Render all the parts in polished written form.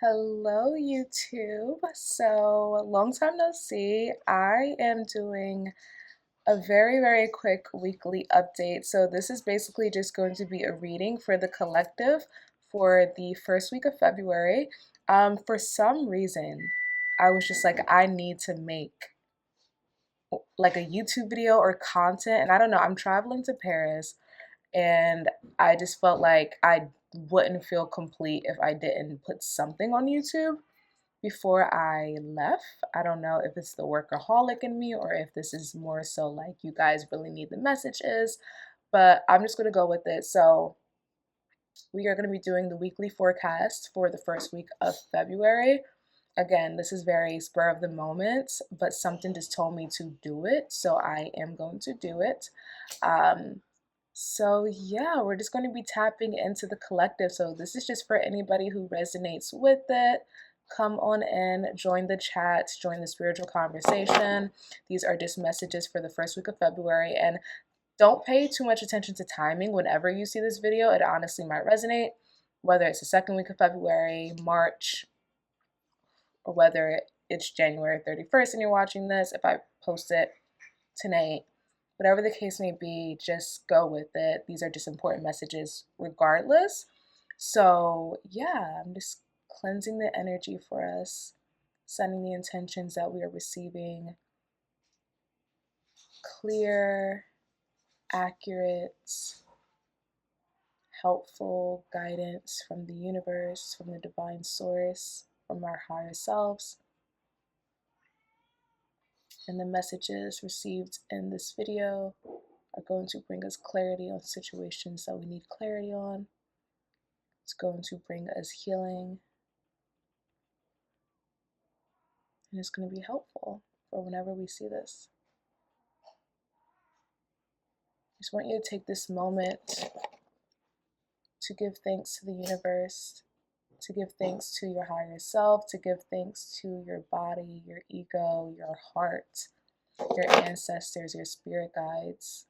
Hello, YouTube. So, long time no see. I am doing a very quick weekly update. So, this is basically just going to be a reading for the collective for the first week of February. For some reason, I was just like, I need to make like a YouTube video or content. And I don't know, I'm traveling to Paris and I just felt like I wouldn't feel complete if I didn't put something on YouTube before I left. I don't know if it's the workaholic in me or if this is more so like you guys really need the messages, but I'm just going to go with it. So, we are going to be doing the weekly forecast for the first week of February. Again, this is very spur of the moment, but something just told me to do it, so I am going to do it. So yeah, we're just going to be tapping into the collective. So this is just for anybody who resonates with it. Come on in, join the chat, join the spiritual conversation. These are just messages for the first week of February. And don't pay too much attention to timing whenever you see this video. It honestly might resonate, whether it's the second week of February, March, or whether it's January 31st and you're watching this. If I post it tonight, whatever the case may be, just go with it. These are just important messages regardless. So yeah, I'm just cleansing the energy for us, sending the intentions that we are receiving clear, accurate, helpful guidance from the universe, from the divine source, from our higher selves. And the messages received in this video are going to bring us clarity on situations that we need clarity on. It's going to bring us healing, and it's going to be helpful for whenever we see this. I just want you to take this moment to give thanks to the universe, to give thanks to your higher self, to give thanks to your body, your ego, your heart, your ancestors, your spirit guides.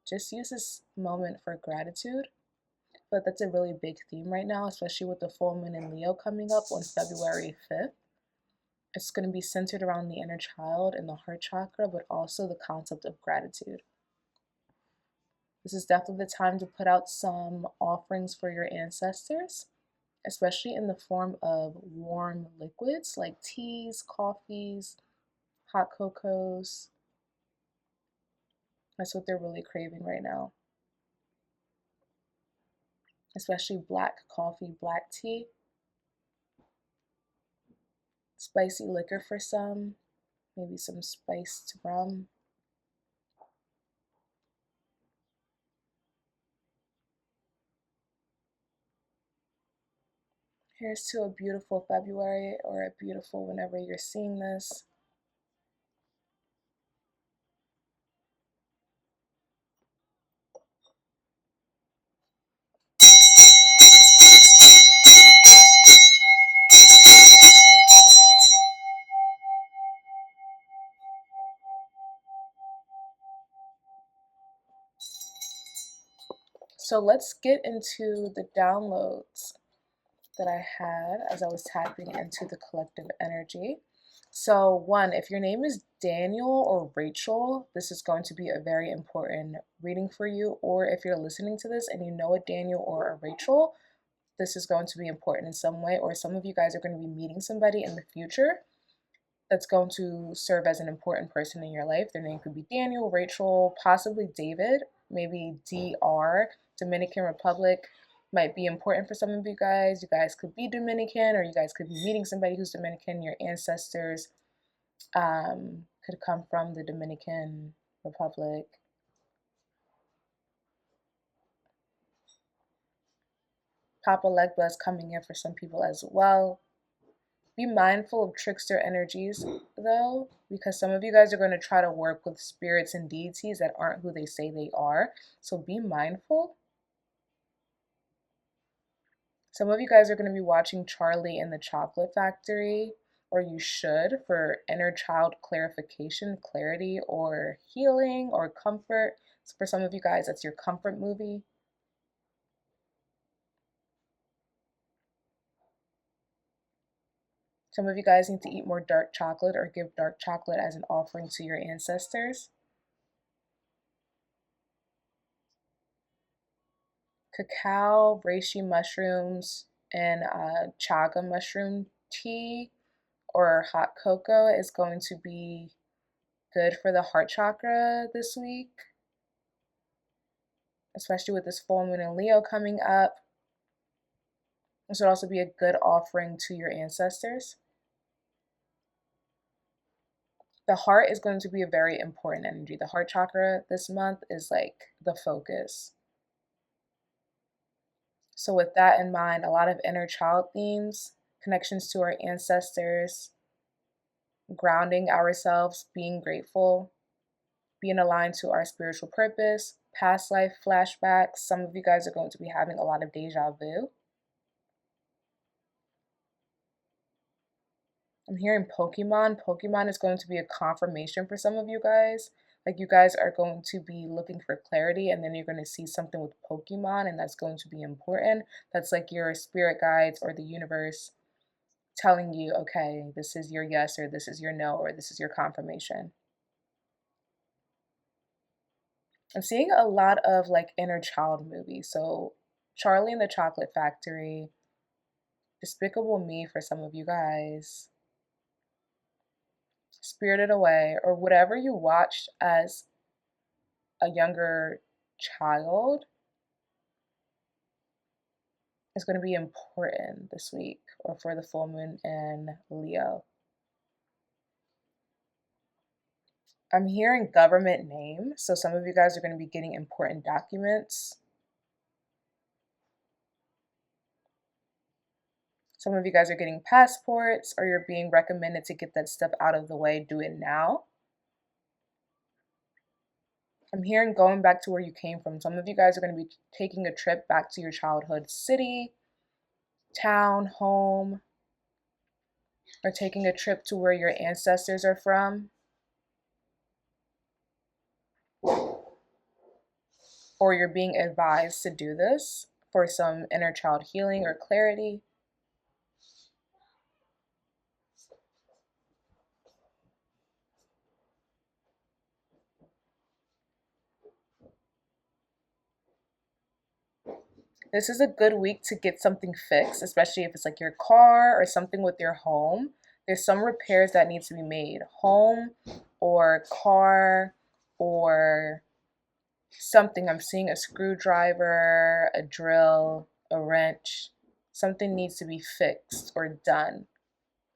Just use this moment for gratitude. But that's a really big theme right now, especially with the full moon in Leo coming up on February 5th. It's going to be centered around the inner child and the heart chakra, but also the concept of gratitude. This is definitely the time to put out some offerings for your ancestors, especially in the form of warm liquids like teas, coffees, hot cocos. That's what they're really craving right now. Especially black coffee, black tea. Spicy liquor for some, maybe some spiced rum. Here's to a beautiful February, or a beautiful whenever you're seeing this. So let's get into the downloads that I had as I was tapping into the collective energy. So one, if your name is Daniel or Rachel, this is going to be a very important reading for you. Or if you're listening to this and you know a Daniel or a Rachel, this is going to be important in some way. Or some of you guys are going to be meeting somebody in the future that's going to serve as an important person in your life. Their name could be Daniel, Rachel, possibly David, maybe DR, Dominican Republic, might be important for some of you guys. You guys could be Dominican, or you guys could be meeting somebody who's Dominican. Your ancestors could come from the Dominican Republic. Papa Legba is coming in for some people as well. Be mindful of trickster energies, though, because some of you guys are going to try to work with spirits and deities that aren't who they say they are. So be mindful. Some of you guys are going to be watching Charlie and the Chocolate Factory, or you should, for inner child clarification, clarity, or healing, or comfort. So for some of you guys, that's your comfort movie. Some of you guys need to eat more dark chocolate or give dark chocolate as an offering to your ancestors. Cacao, reishi mushrooms, and chaga mushroom tea or hot cocoa is going to be good for the heart chakra this week, especially with this full moon in Leo coming up. This would also be a good offering to your ancestors. The heart is going to be a very important energy. The heart chakra this month is like the focus. So, with that in mind, a lot of inner child themes, connections to our ancestors, grounding ourselves, being grateful, being aligned to our spiritual purpose, past life flashbacks. Some of you guys are going to be having a lot of deja vu. I'm hearing Pokemon. Pokemon is going to be a confirmation for some of you guys. Like you guys are going to be looking for clarity and then you're going to see something with Pokemon and that's going to be important. That's like your spirit guides or the universe telling you, okay, this is your yes or this is your no or this is your confirmation. I'm seeing a lot of like inner child movies. So Charlie and the Chocolate Factory, Despicable Me for some of you guys, Spirited Away, or whatever you watched as a younger child is going to be important this week or for the full moon in Leo. I'm hearing government name, so some of you guys are going to be getting important documents. Some of you guys are getting passports or you're being recommended to get that stuff out of the way. Do it now. I'm hearing going back to where you came from. Some of you guys are going to be taking a trip back to your childhood city, town, home, or taking a trip to where your ancestors are from. Or you're being advised to do this for some inner child healing or clarity. This is a good week to get something fixed, especially if it's like your car or something with your home. There's some repairs that need to be made. Home or car or something. I'm seeing a screwdriver, a drill, a wrench. Something needs to be fixed or done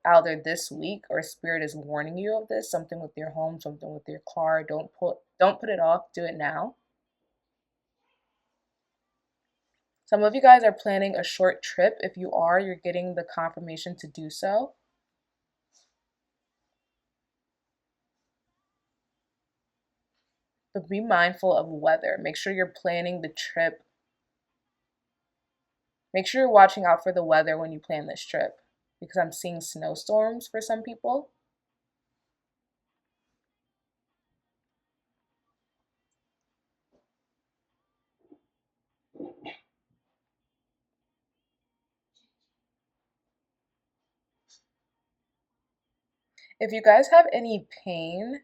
either this week or spirit is warning you of this. Something with your home, something with your car. Don't put it off. Do it now. Some of you guys are planning a short trip. If you are, you're getting the confirmation to do so. But be mindful of weather. Make sure you're planning the trip. Make sure you're watching out for the weather when you plan this trip because I'm seeing snowstorms for some people. If you guys have any pain,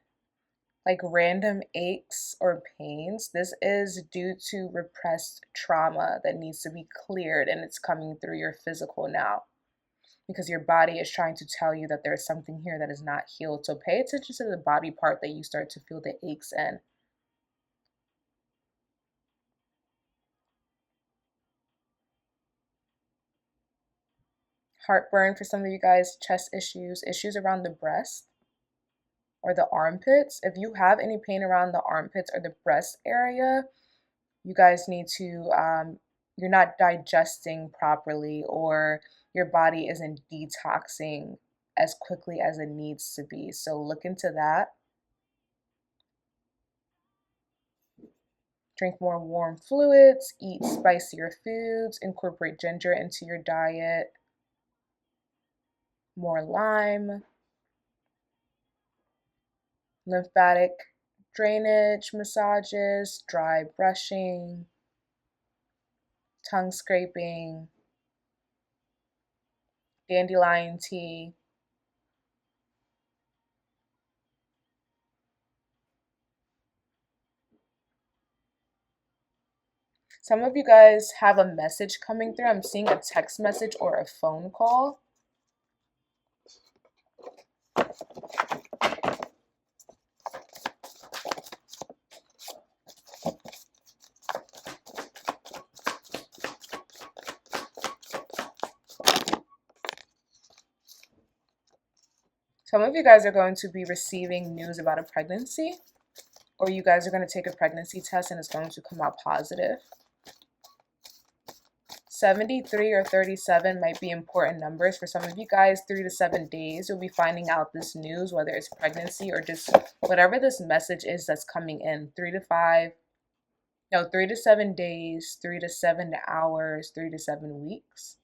like random aches or pains, this is due to repressed trauma that needs to be cleared and it's coming through your physical now because your body is trying to tell you that there's something here that is not healed. So pay attention to the body part that you start to feel the aches in. Heartburn for some of you guys, chest issues, issues around the breast or the armpits. If you have any pain around the armpits or the breast area, you guys need to, you're not digesting properly or your body isn't detoxing as quickly as it needs to be. So look into that. Drink more warm fluids, eat spicier foods, incorporate ginger into your diet, more lime, lymphatic drainage massages, dry brushing, tongue scraping, dandelion tea. Some of you guys have a message coming through. I'm seeing a text message or a phone call. Some of you guys are going to be receiving news about a pregnancy, or you guys are going to take a pregnancy test and it's going to come out positive. 73 or 37 might be important numbers. For some of you guys, 3 to 7 days, you'll be finding out this news, whether it's pregnancy or just whatever this message is that's coming in. 3 to 7 days, 3 to 7 hours, 3 to 7 weeks.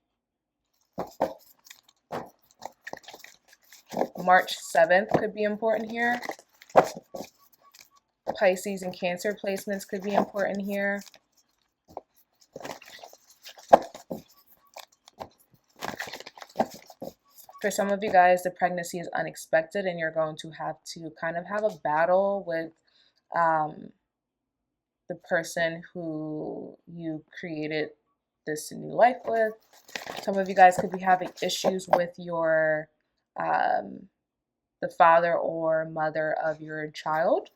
March 7th could be important here. Pisces and Cancer placements could be important here. For some of you guys, the pregnancy is unexpected and you're going to have kind of have a battle with the person who you created this new life with. Some of you guys could be having issues with your the father or mother of your child.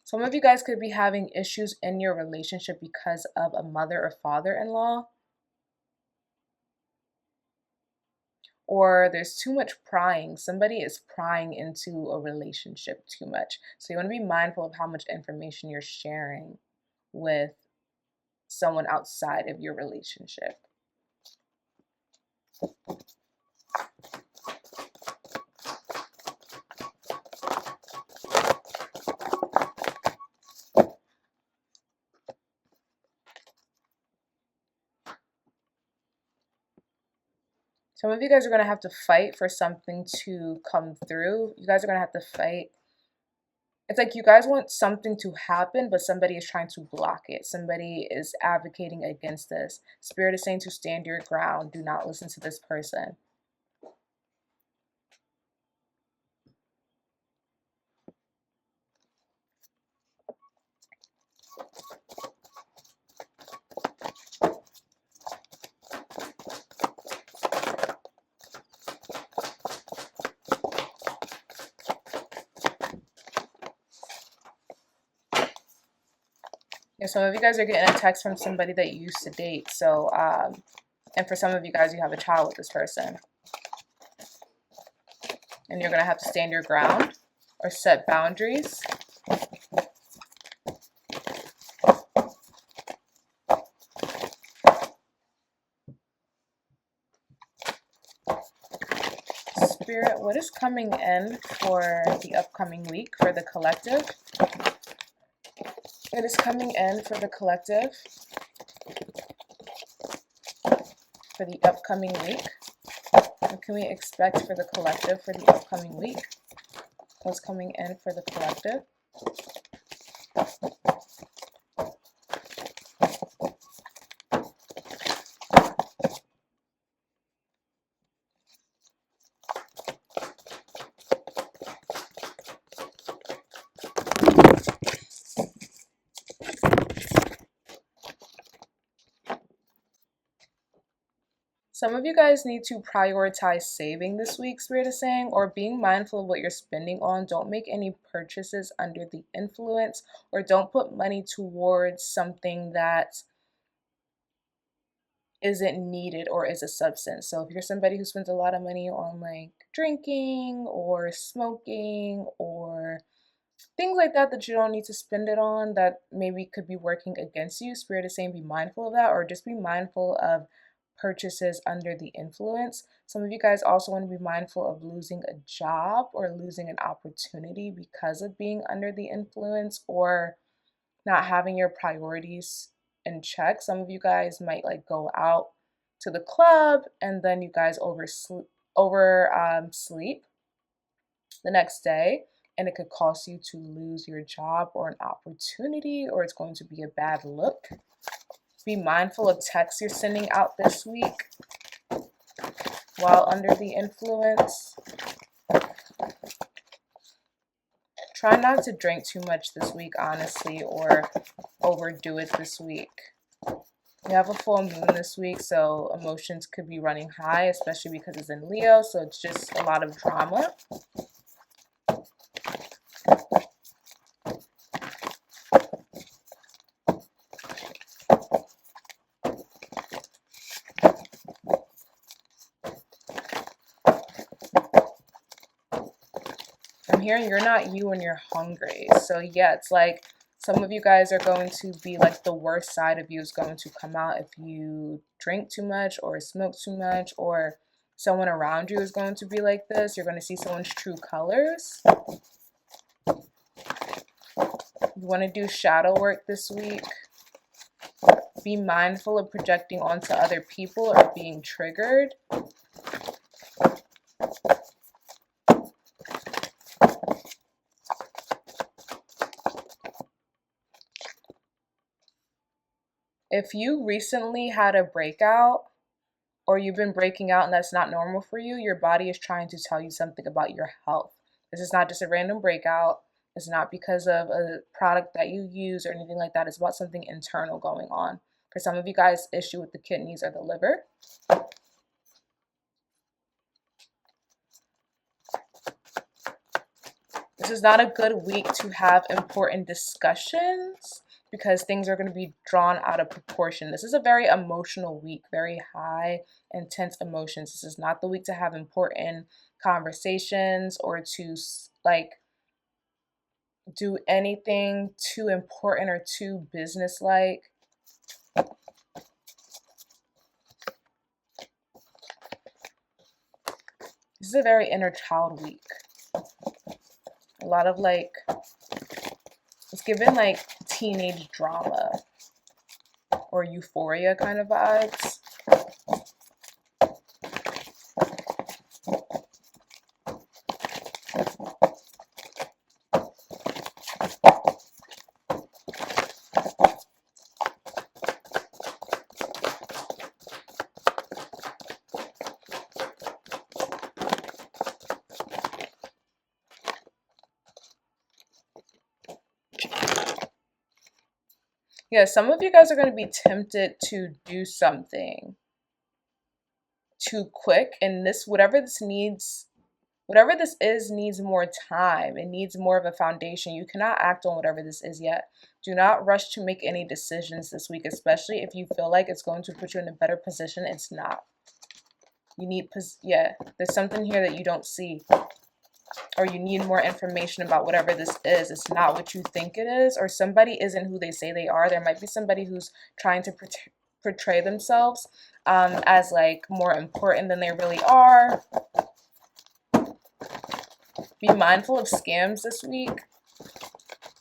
Some of you guys could be having issues in your relationship because of a mother or father-in-law. Or there's too much prying. Somebody is prying into a relationship too much. So you want to be mindful of how much information you're sharing with someone outside of your relationship. Some of you guys are going to have to fight for something to come through. You guys are going to have to fight. It's like you guys want something to happen, but somebody is trying to block it. Somebody is advocating against this. Spirit is saying to stand your ground. Do not listen to this person. Yeah, some of you guys are getting a text from somebody that you used to date. So, and for some of you guys, you have a child with this person. And you're going to have to stand your ground or set boundaries. Spirit, what is coming in for the upcoming week for the collective? It is coming in for the collective for the upcoming week. What can we expect for the collective for the upcoming week? What's coming in for the collective? Some of you guys need to prioritize saving this week, Spirit is saying, or being mindful of what you're spending on. Don't make any purchases under the influence, or don't put money towards something that isn't needed or is a substance. So if you're somebody who spends a lot of money on like drinking or smoking or things like that that you don't need to spend it on, that maybe could be working against you, Spirit is saying be mindful of that, or just be mindful of purchases under the influence. Some of you guys also want to be mindful of losing a job or losing an opportunity because of being under the influence or not having your priorities in check. Some of you guys might like go out to the club and then you guys sleep the next day, and it could cause you to lose your job or an opportunity, or it's going to be a bad look. Be mindful of texts you're sending out this week while under the influence. Try not to drink too much this week, honestly, or overdo it this week. We have a full moon this week, so emotions could be running high, especially because it's in Leo, so it's just a lot of drama. I'm hearing you're not you and you're hungry. So yeah, it's like some of you guys are going to be like the worst side of you is going to come out if you drink too much or smoke too much, or someone around you is going to be like this. You're going to see someone's true colors. You want to do shadow work this week. Be mindful of projecting onto other people or being triggered. If you recently had a breakout, or you've been breaking out and that's not normal for you, your body is trying to tell you something about your health. This is not just a random breakout. It's not because of a product that you use or anything like that. It's about something internal going on. For some of you guys, issue with the kidneys or the liver. This is not a good week to have important discussions because things are going to be drawn out of proportion. This is a very emotional week, very high, intense emotions. This is not the week to have important conversations or to like do anything too important or too business-like. This is a very inner child week. A lot of like, it's given like teenage drama or euphoria kind of vibes. Yeah, some of you guys are going to be tempted to do something too quick, and this, whatever this is needs more time. It needs more of a foundation. You cannot act on whatever this is yet. Do not rush to make any decisions this week, especially if you feel like it's going to put you in a better position. It's not. You need, yeah, there's something here that you don't see, or you need more information about whatever this is. It's not what you think it is, or somebody isn't who they say they are. There might be somebody who's trying to portray themselves as like more important than they really are. Be mindful of scams this week,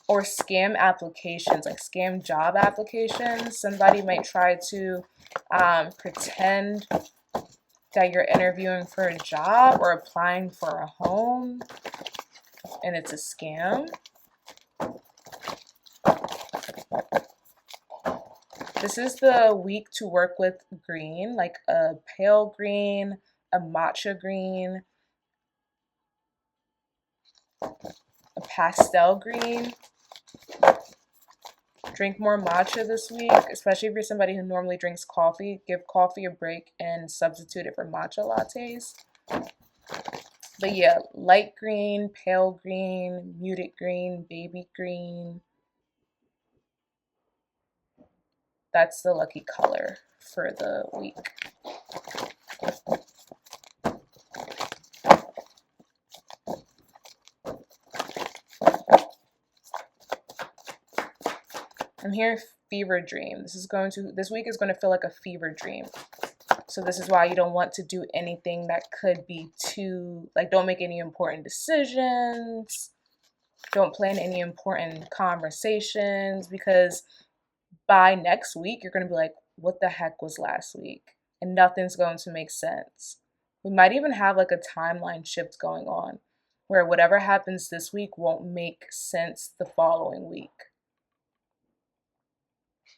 or scam applications, like scam job applications. Somebody might try to pretend that you're interviewing for a job or applying for a home, and it's a scam. This is the week to work with green, like a pale green, a matcha green, a pastel green. Drink more matcha this week, especially if you're somebody who normally drinks coffee. Give coffee a break and substitute it for matcha lattes. But yeah, light green, pale green, muted green, baby green. That's the lucky color for the week. I'm here, fever dream. This week is going to feel like a fever dream. So this is why you don't want to do anything that could be too, like, don't make any important decisions. Don't plan any important conversations, because by next week, you're going to be like, what the heck was last week? And nothing's going to make sense. We might even have like a timeline shift going on. where whatever happens this week won't make sense the following week.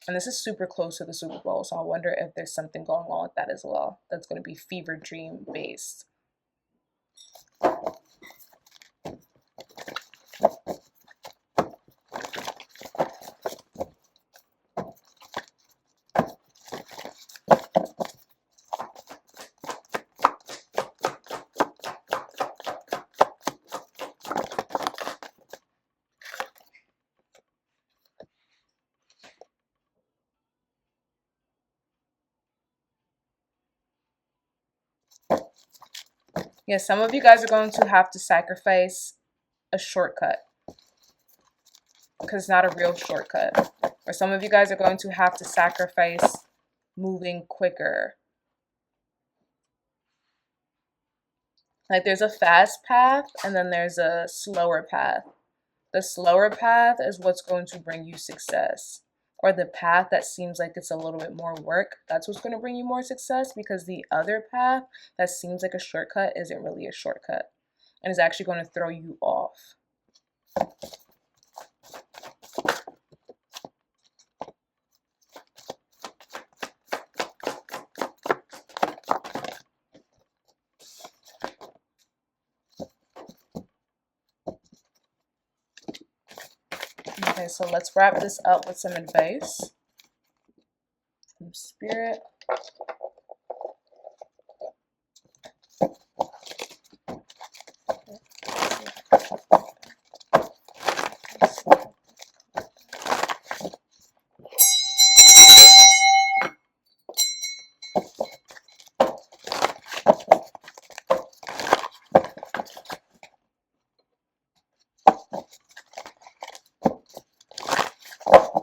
And this is super close to the Super Bowl, so I wonder if there's something going on with that as well. That's going to be fever dream based. Yeah, some of you guys are going to have to sacrifice a shortcut because it's not a real shortcut. Or some of you guys are going to have to sacrifice moving quicker. Like there's a fast path and then there's a slower path. The slower path is what's going to bring you success. Or the path that seems like it's a little bit more work, that's what's going to bring you more success, because the other path that seems like a shortcut isn't really a shortcut and is actually going to throw you off. Okay, so let's wrap this up with some advice from Spirit.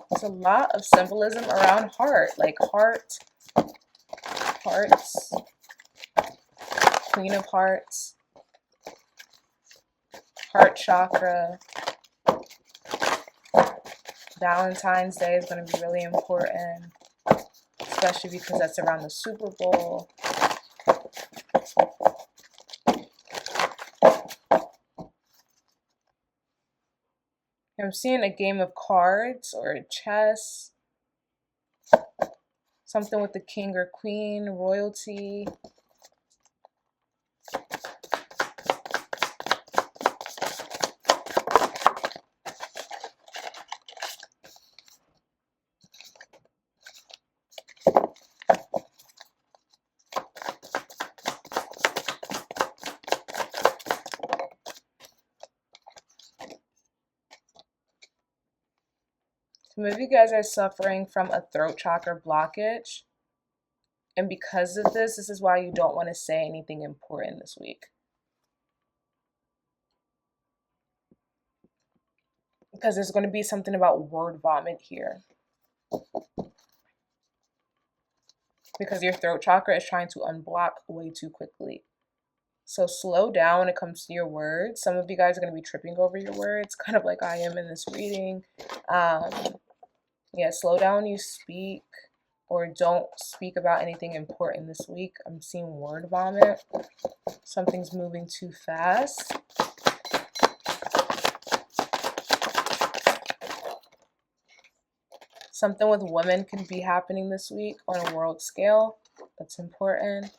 There's a lot of symbolism around heart, like hearts, Queen of Hearts, heart chakra. Valentine's Day is going to be really important, especially because that's around the Super Bowl. I'm seeing a game of cards or a chess, something with the king or queen, royalty. Some of you guys are suffering from a throat chakra blockage. And because of this, this is why you don't want to say anything important this week. Because there's going to be something about word vomit here. Because your throat chakra is trying to unblock way too quickly. So slow down when it comes to your words. Some of you guys are going to be tripping over your words, kind of like I am in this reading. Yeah, slow down when you speak, or don't speak about anything important this week. I'm seeing word vomit. Something's moving too fast. Something with women can be happening this week on a world scale. That's important.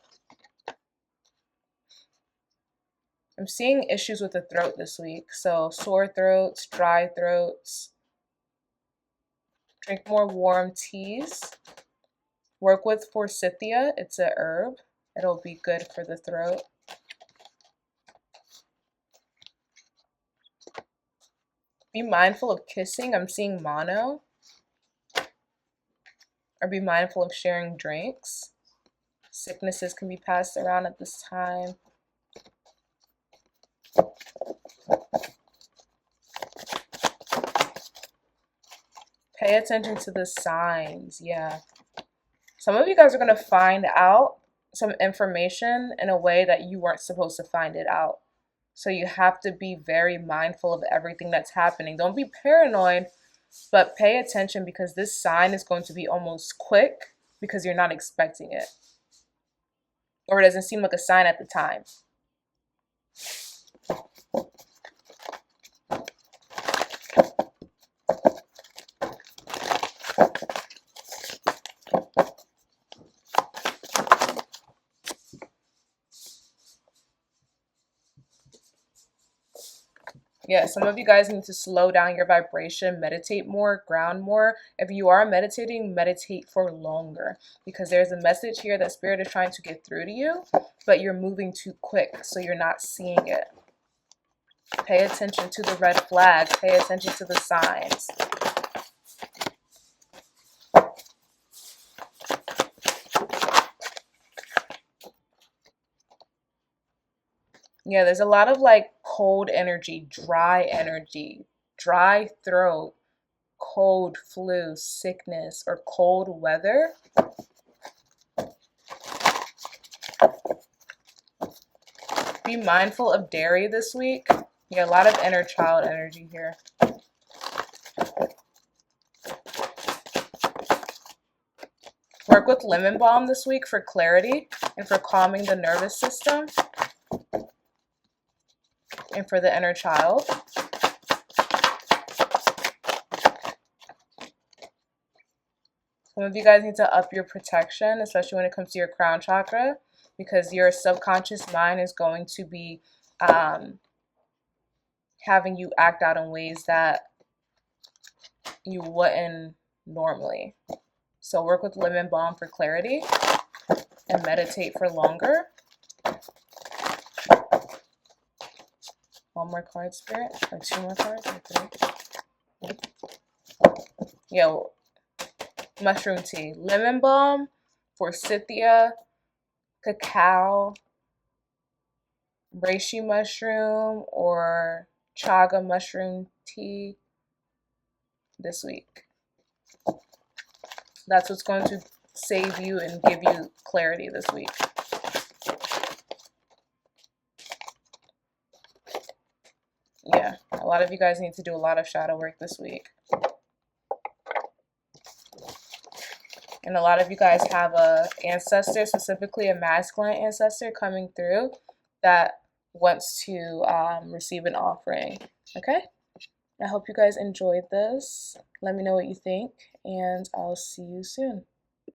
I'm seeing issues with the throat this week. So sore throats, dry throats. Drink more warm teas. Work with forsythia. It's a herb. It'll be good for the throat. Be mindful of kissing. I'm seeing mono. Or be mindful of sharing drinks. Sicknesses can be passed around at this time. Pay attention to the signs. Yeah. Some of you guys are going to find out some information in a way that you weren't supposed to find it out. So you have to be very mindful of everything that's happening. Don't be paranoid, but pay attention, because this sign is going to be almost quick because you're not expecting it. Or it doesn't seem like a sign at the time. Yeah, some of you guys need to slow down your vibration, meditate more, ground more. If you are meditating, meditate for longer, because there's a message here that Spirit is trying to get through to you, but you're moving too quick, so you're not seeing it. Pay attention to the red flags. Pay attention to the signs. Yeah, there's a lot of like cold energy, dry throat, cold, flu, sickness, or cold weather. Be mindful of dairy this week. You got a lot of inner child energy here. Work with lemon balm this week for clarity and for calming the nervous system and for the inner child. Some of you guys need to up your protection, especially when it comes to your crown chakra, because your subconscious mind is going to be having you act out in ways that you wouldn't normally. So work with lemon balm for clarity and meditate for longer. One more card, Spirit, or two more cards, or three. Yo, mushroom tea, lemon balm, forsythia, cacao, reishi mushroom, or chaga mushroom tea this week. That's what's going to save you and give you clarity this week. Yeah, a lot of you guys need to do a lot of shadow work this week. And a lot of you guys have a ancestor, specifically a masculine ancestor coming through that wants to receive an offering. Okay? I hope you guys enjoyed this. Let me know what you think, and I'll see you soon.